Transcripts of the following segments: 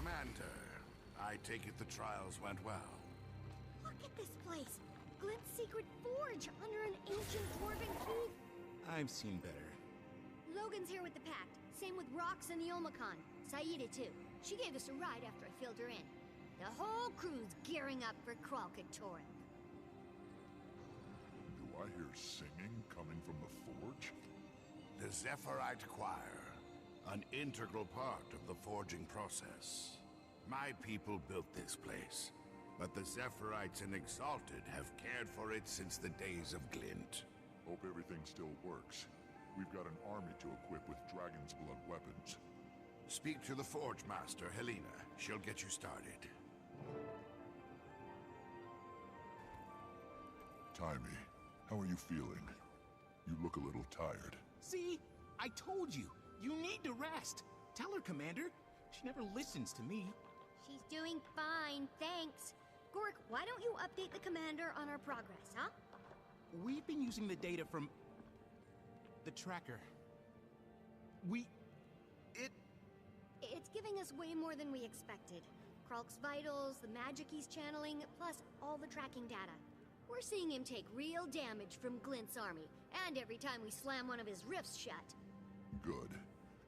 Commander, I take it the trials went well. Look at this place! Glint's secret forge under an ancient dwarven keep! I've seen better. Logan's here with the Pact. Same with Rox and the Omicon. Saida too. She gave us a ride after I filled her in. The whole crew's gearing up for Kralkatorin. Do I hear singing coming from the forge? The Zephyrite Choir, an integral part of the forging process. My people built this place, but the Zephyrites in Exalted have cared for it since the days of Glint. Hope everything still works. We've got an army to equip with Dragon's Blood weapons. Speak to the Forge Master, Helena. She'll get you started. Taimi, how are you feeling? You look a little tired. See? I told you. You need to rest. Tell her, Commander. She never listens to me. She's doing fine, thanks. Gork, why don't you update the commander on our progress, huh? We've been using the data from the tracker. It's giving us way more than we expected. Kralk's vitals, the magic he's channeling, plus all the tracking data. We're seeing him take real damage from Glint's army, and every time we slam one of his rifts shut. Good.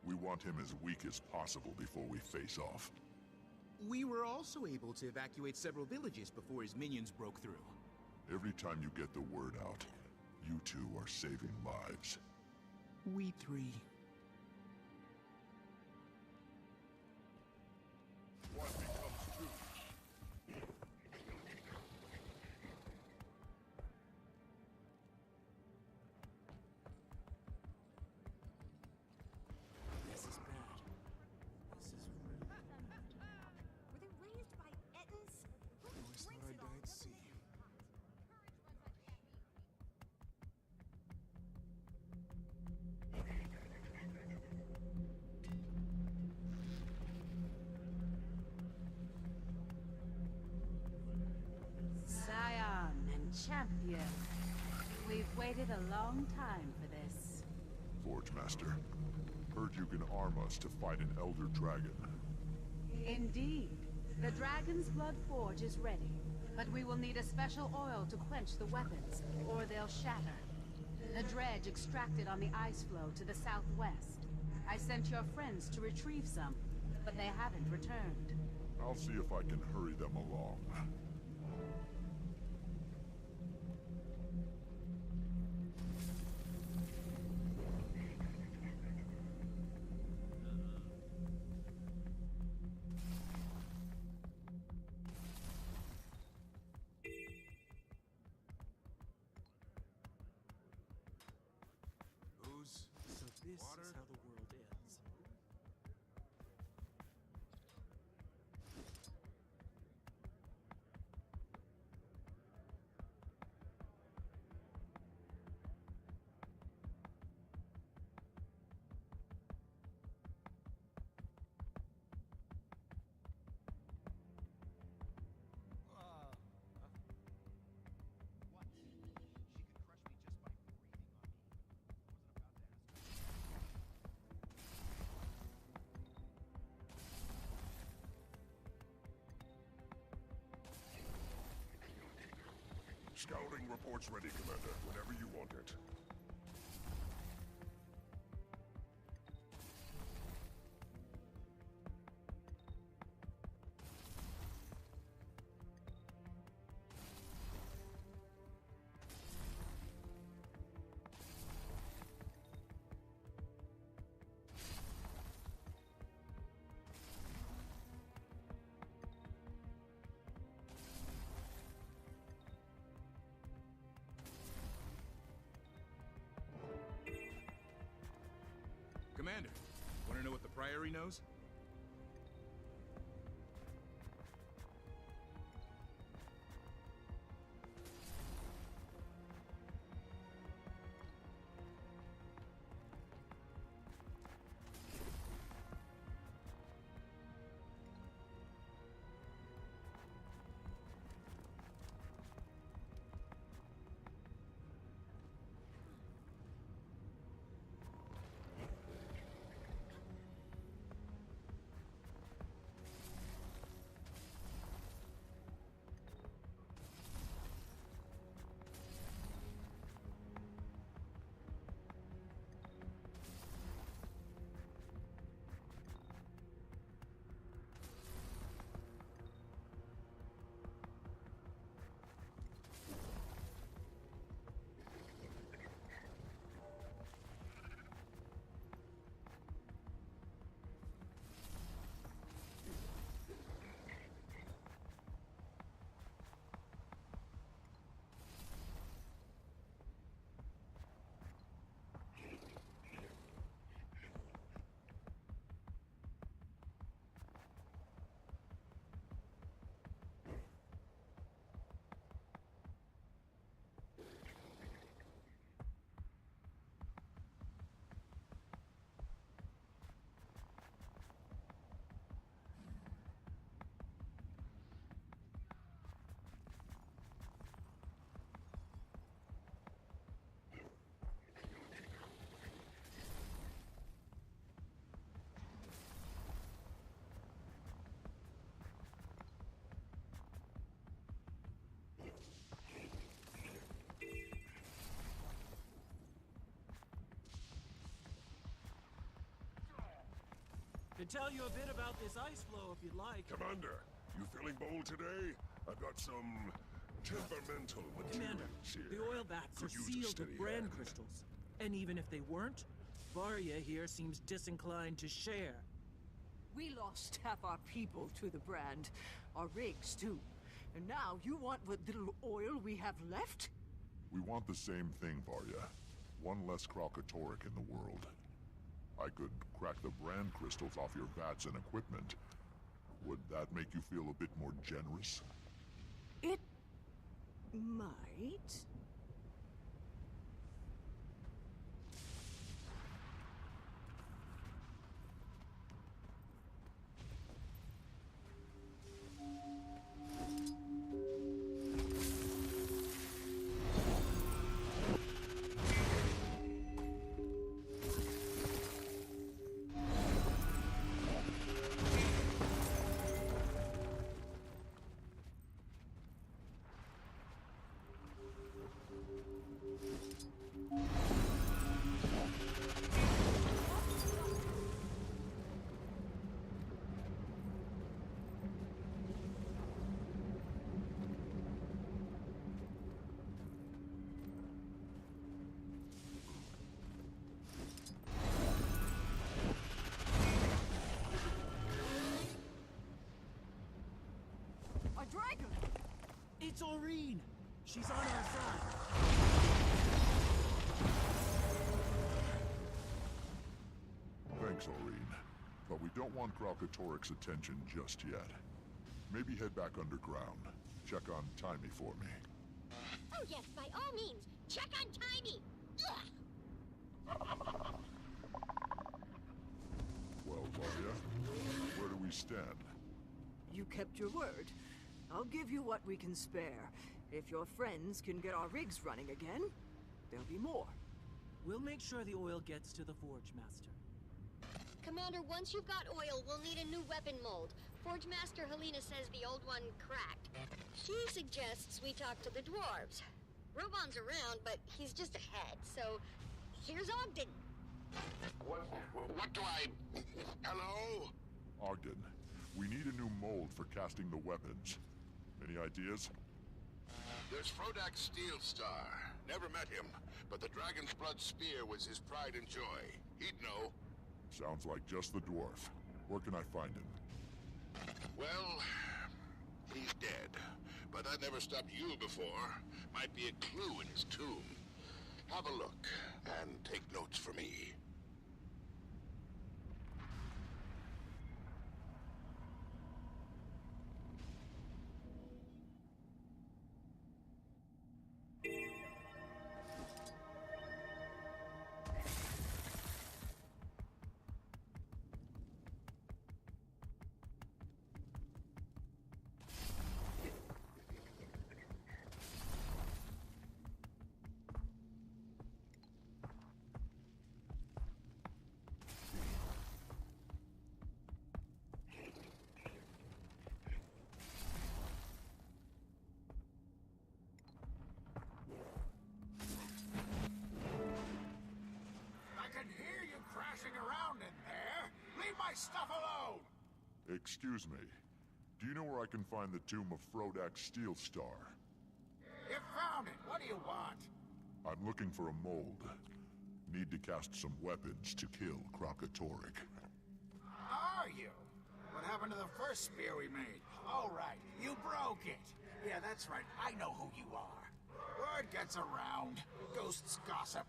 We want him as weak as possible before we face off. We were also able to evacuate several villages before his minions broke through. Every time you get the word out, you two are saving lives. We three. One becomes two. This is bad. This is really... Were they raised by Ettins? Always thought I died at sea. Scion and champion. We've waited a long time for this. Forge Master, heard you can arm us to fight an Elder Dragon. Indeed. The Dragon's Blood Forge is ready, but we will need a special oil to quench the weapons, or they'll shatter. The dredge extracted on the ice floe to the southwest. I sent your friends to retrieve some, but they haven't returned. I'll see if I can hurry them along. So this is how the world ends. What? She could crush me just by breathing on me. I wasn't about to ask her. Scouting reports ready, Commander, whenever you want it. Commander, want to know what the Priory knows? Could tell you a bit about this ice flow if you'd like. Commander, you feeling bold today? I've got some temperamental Commander, materials here. the oil vats are Could use a sealed steady with brand hand. crystals. And even if they weren't, Varya here seems disinclined to share. We lost half our people to the brand. Our rigs, too. And now you want what little oil we have left? We want the same thing, Varya. One less Kralkatoric in the world. I could crack the brand crystals off your vats and equipment. Would that make you feel a bit more generous? It might. A dragon! It's Aurene! She's on our side. Thanks, Aurene. But we don't want Kralkatoric's attention just yet. Maybe head back underground. Check on Timey for me. Oh yes, by all means, check on Timey! Well, Varya, where do we stand? You kept your word. I'll give you what we can spare. If your friends can get our rigs running again, there'll be more. We'll make sure the oil gets to the Forge Master. Commander, once you've got oil, we'll need a new weapon mold. Forge Master Helena says the old one cracked. She suggests we talk to the dwarves. Robon's around, but he's just ahead, so here's Ogden. What do I... Hello? Ogden, we need a new mold for casting the weapons. Any ideas? There's Frodak Steelstar. Never met him, but the Dragon's Blood Spear was his pride and joy. He'd know. Sounds like just the dwarf. Where can I find him? Well, he's dead. But that never stopped you before. Might be a clue in his tomb. Have a look, and take notes for me. my stuff alone! Excuse me. Do you know where I can find the tomb of Frodak Steelstar? You found it! What do you want? I'm looking for a mold. Need to cast some weapons to kill Kralkatoric. Are you? What happened to the first spear we made? Oh, right. You broke it. Yeah, that's right. I know who you are. Word gets around. Ghosts gossip.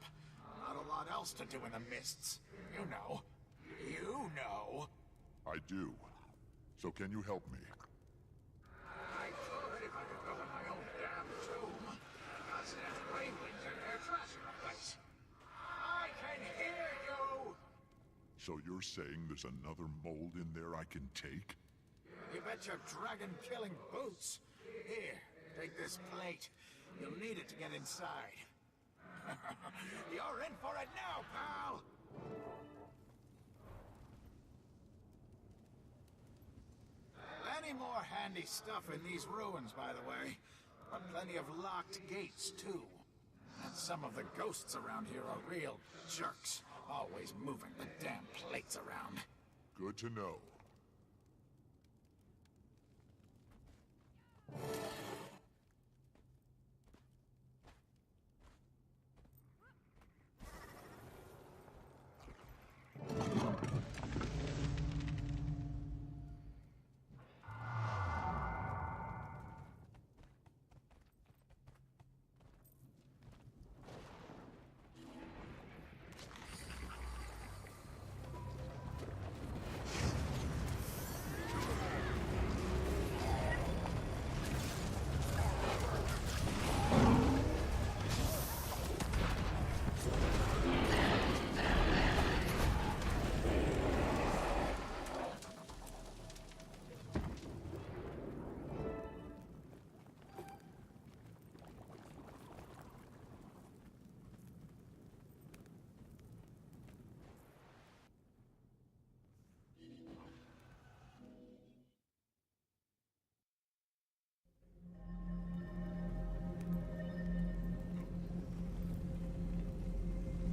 Not a lot else to do in the mists. You know. You know. I do. So can you help me? I could if I could go in my own damn tomb. Goddamn ravelings in here trashing the place. I can hear you! So you're saying there's another mold in there I can take? You bet your dragon-killing boots. Here, take this plate. You'll need it to get inside. You're in for it now, pal! Plenty more handy stuff in these ruins, by the way. But plenty of locked gates, too. And some of the ghosts around here are real jerks. Always moving the damn plates around. Good to know.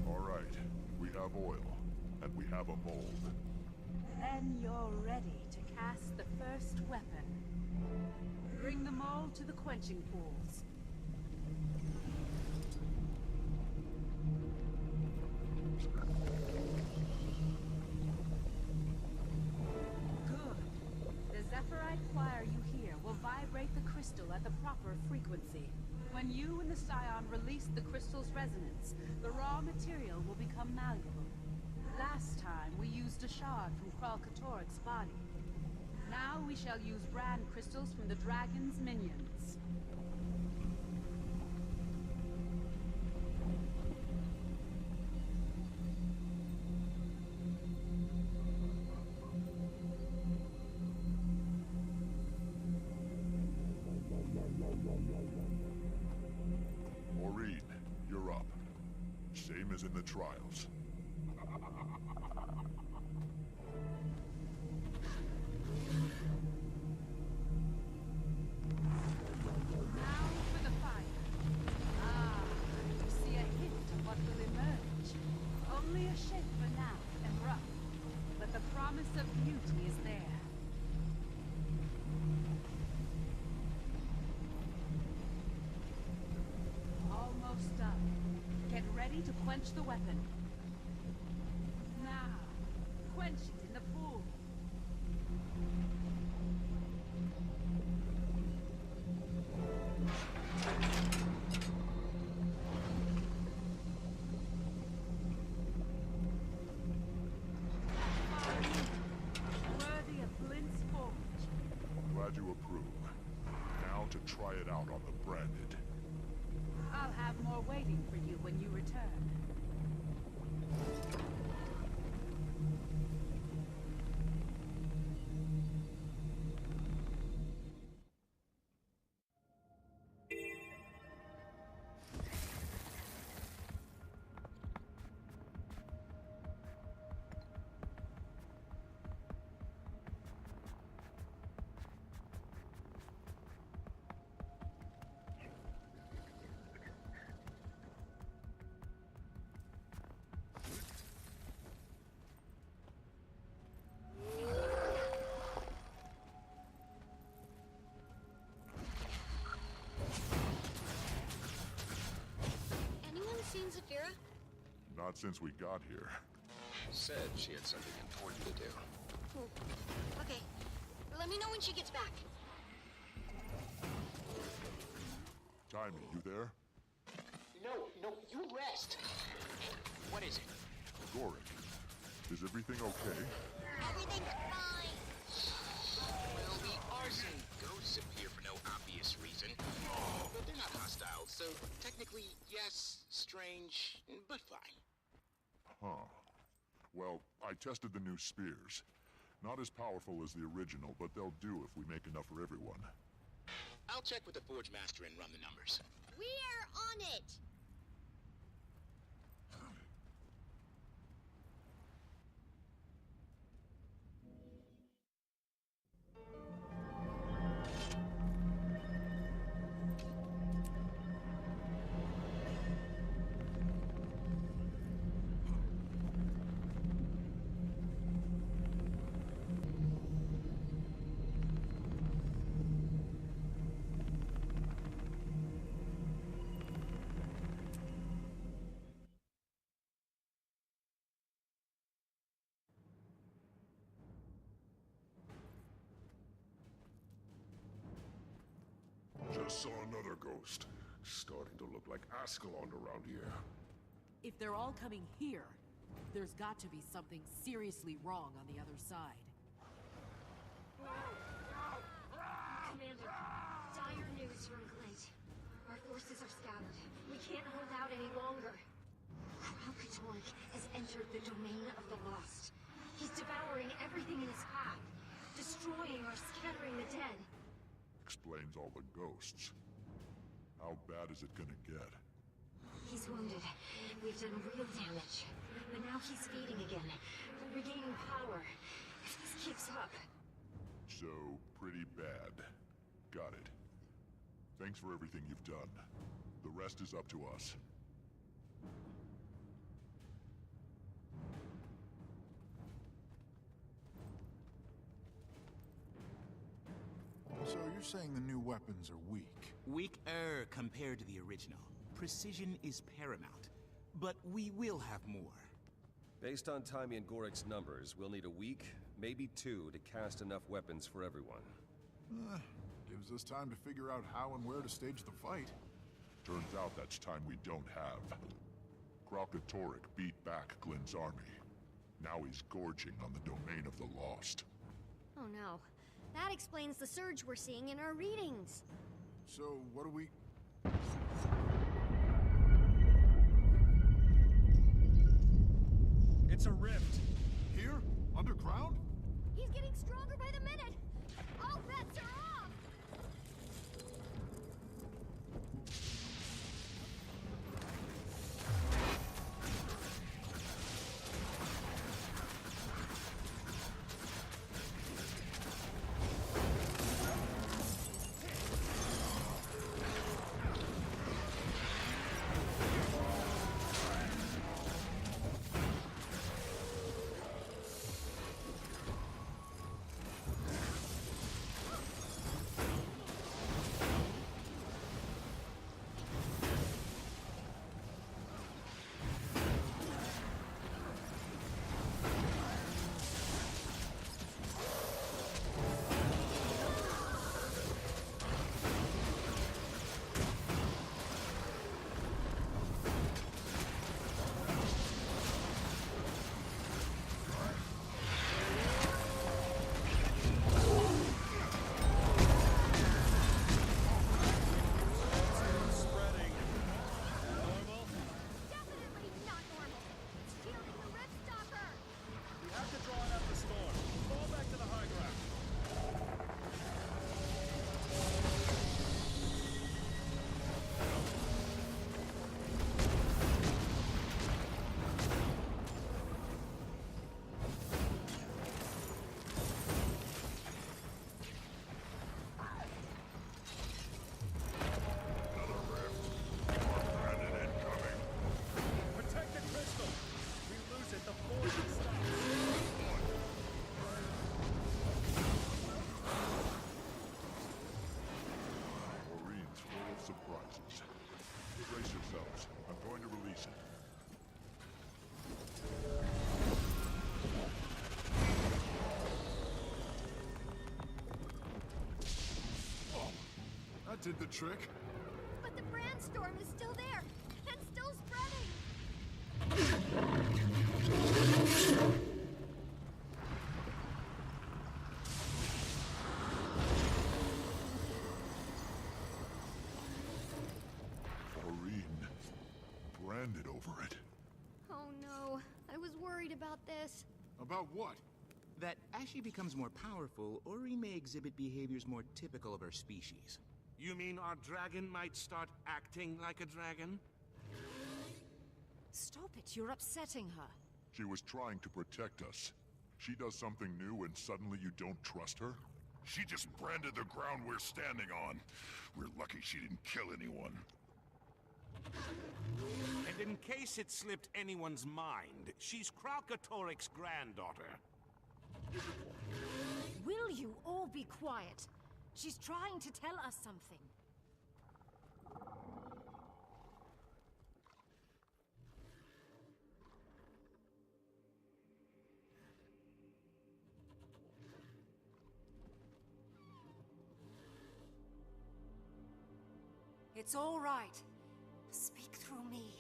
All right, we have oil, and we have a mold. Then you're ready to cast the first weapon. Bring them all to the quenching pools. Good. The Zephyrite choir you hear will vibrate the crystal at the proper frequency. When you and the Scion release the crystal's resonance, the raw material will become malleable. Last time, we used a shard from Kralkatorik's body. Now we shall use brand crystals from the dragon's minions. Maureen, you're up. Same as in the trials. Now for the fire. Ah, you see a hint of what will emerge. Only a shape for now, and rough. But the promise of beauty is there. Almost done. Get ready to quench the weapon. Now, quench it in the pool. Worthy of Blint's forge. Glad you approve. Now to try it out on the branded. I'll have more waiting for you when you return. Anyone seen Zafira? Not since we got here. Said she had something important to do. Okay. Let me know when she gets back. Timmy, you there? No, you rest. What is it? Gorik, is everything okay? Everything's fine. Well, the arson ghosts appear for no obvious reason. But they're not hostile, so technically, yes, strange, but fine. Huh. Well, I tested the new spears. Not as powerful as the original, but they'll do if we make enough for everyone. I'll check with the Forge Master and run the numbers. We're on it. Just saw another ghost. Starting to look like Ascalon around here. If they're all coming here, there's got to be something seriously wrong on the other side. Commander, dire news from Glint. Our forces are scattered. We can't hold out any longer. Kralkatork has entered the domain of the lost. He's devouring everything in his path, destroying or scattering the dead. Explains all the ghosts. How bad is it gonna get? He's wounded. We've done real damage. But now he's feeding again, regaining power. If this keeps up... So, pretty bad. Got it. Thanks for everything you've done. The rest is up to us. So you're saying the new weapons are weak? Weaker compared to the original. Precision is paramount. But we will have more. Based on Taimi and Gorik's numbers, we'll need a week, maybe 2, to cast enough weapons for everyone. Gives us time to figure out how and where to stage the fight. Turns out that's time we don't have. Kralkatork beat back Glint's army. Now he's gorging on the domain of the lost. Oh no. That explains the surge we're seeing in our readings. So, what do we... It's a rift! Here? Underground? He's getting stronger by the minute! All bets are off! Did the trick. But the brand storm is still there, and still spreading! Maureen, branded over it. Oh no, I was worried about this. About what? That as she becomes more powerful, Ori may exhibit behaviors more typical of her species. You mean our dragon might start acting like a dragon? Stop it, you're upsetting her. She was trying to protect us. She does something new and suddenly you don't trust her? She just branded the ground we're standing on. We're lucky she didn't kill anyone. And in case it slipped anyone's mind, she's Kralkatorik's granddaughter. Will you all be quiet? She's trying to tell us something. It's all right. Speak through me.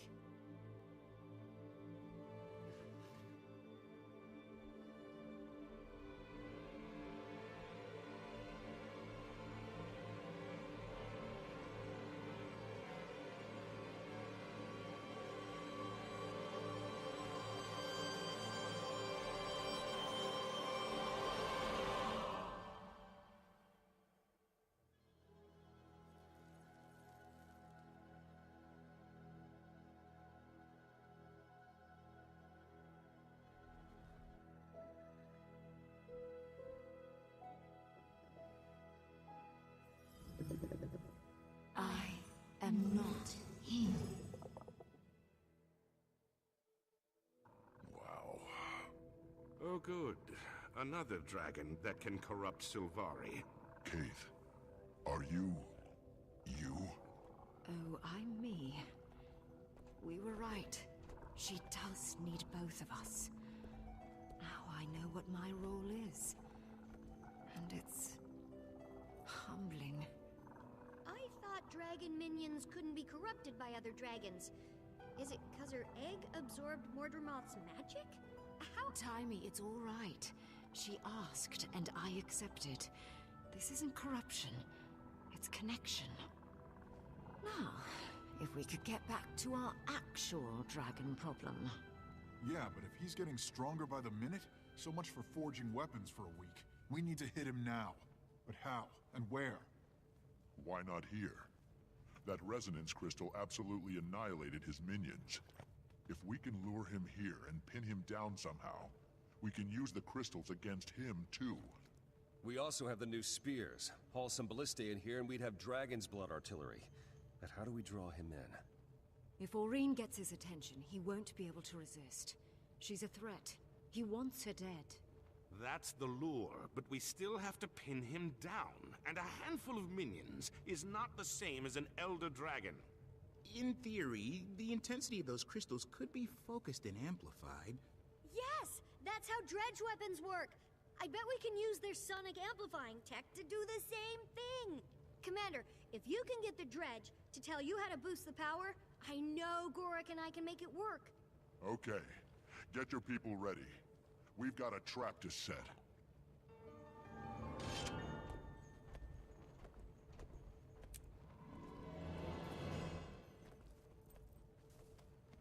I am not him. Wow. Oh, good. Another dragon that can corrupt Sylvari. Keith, are you... Oh, I'm me. We were right. She does need both of us. Now I know what my role is. And it's... humbling. I thought dragon minions couldn't be corrupted by other dragons. Is it 'cause her egg absorbed Mordremoth's magic? How— Timey, it's all right. She asked, and I accepted. This isn't corruption. It's connection. Now, if we could get back to our actual dragon problem. Yeah, but if he's getting stronger by the minute, so much for forging weapons for a week. We need to hit him now. But how? And where? Why not here? That resonance crystal absolutely annihilated his minions. If we can lure him here and pin him down somehow, we can use the crystals against him too. We also have the new spears. Haul some ballistae in here and we'd have dragon's blood artillery. But how do we draw him in? If Aurene gets his attention, he won't be able to resist. She's a threat. He wants her dead. That's the lure, but we still have to pin him down. And a handful of minions is not the same as an elder dragon. In theory, the intensity of those crystals could be focused and amplified. Yes! That's how dredge weapons work! I bet we can use their sonic amplifying tech to do the same thing! Commander, if you can get the dredge to tell you how to boost the power, I know Gorik and I can make it work. Okay, get your people ready. We've got a trap to set.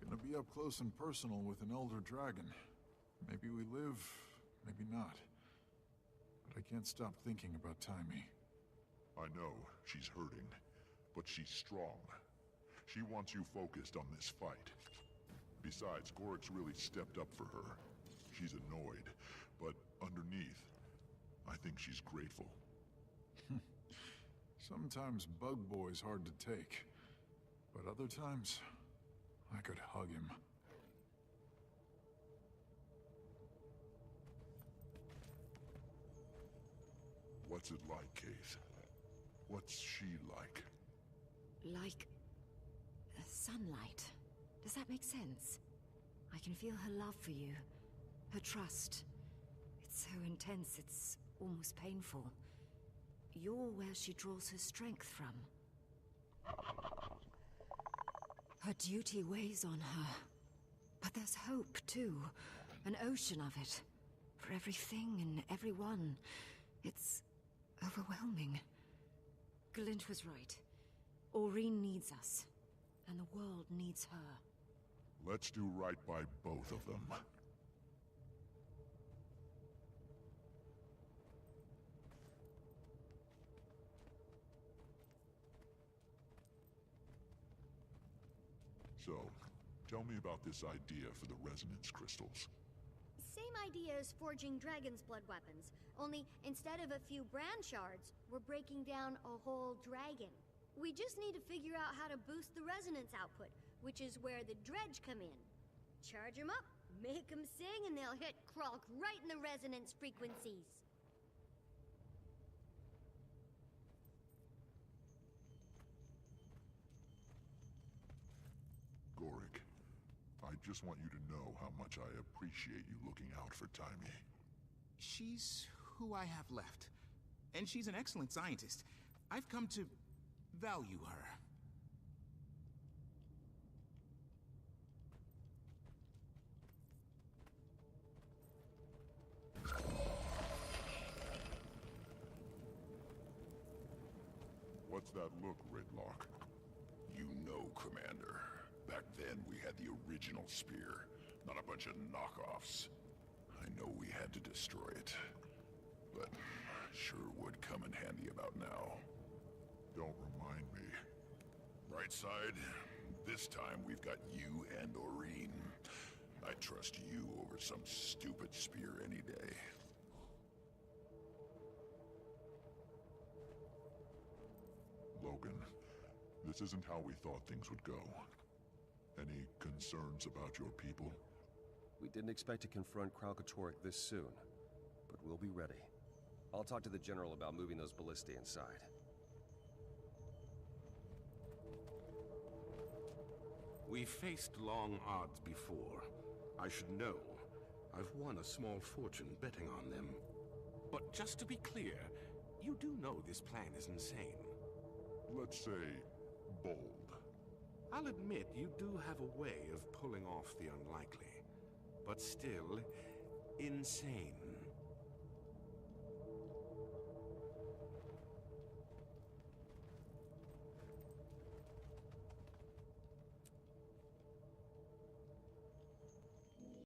Gonna be up close and personal with an elder dragon. Maybe we live, maybe not. But I can't stop thinking about Timey. I know, she's hurting, but she's strong. She wants you focused on this fight. Besides, Gorik's really stepped up for her. She's annoyed, but underneath, I think she's grateful. Sometimes Bug Boy's hard to take, but other times, I could hug him. What's it like, Keith? What's she like? Like... sunlight. Does that make sense? I can feel her love for you. Her trust. It's so intense, it's almost painful. You're where she draws her strength from. Her duty weighs on her. But there's hope, too. An ocean of it. For everything and everyone. It's overwhelming. Glint was right. Aurene needs us. And the world needs her. Let's do right by both of them. So, tell me about this idea for the resonance crystals. Same idea as forging dragon's blood weapons, only instead of a few brand shards, we're breaking down a whole dragon. We just need to figure out how to boost the resonance output, which is where the dredge come in. Charge them up, make them sing, and they'll hit Kralk right in the resonance frequencies. Gorik, I just want you to know how much I appreciate you looking out for Timey. She's who I have left. And she's an excellent scientist. I've come to value her. What's that look, Gridlock? You know, Commander. Back then, we had the original spear, not a bunch of knockoffs. I know we had to destroy it, but sure would come in handy about now. Don't remind me. Right side, this time we've got you and Doreen. I'd trust you over some stupid spear any day. Logan, this isn't how we thought things would go. Any concerns about your people? We didn't expect to confront Kralkatorrik this soon, but we'll be ready. I'll talk to the General about moving those ballistae inside. We faced long odds before. I should know. I've won a small fortune betting on them. But just to be clear, you do know this plan is insane. Let's say, bold. I'll admit you do have a way of pulling off the unlikely, but still insane.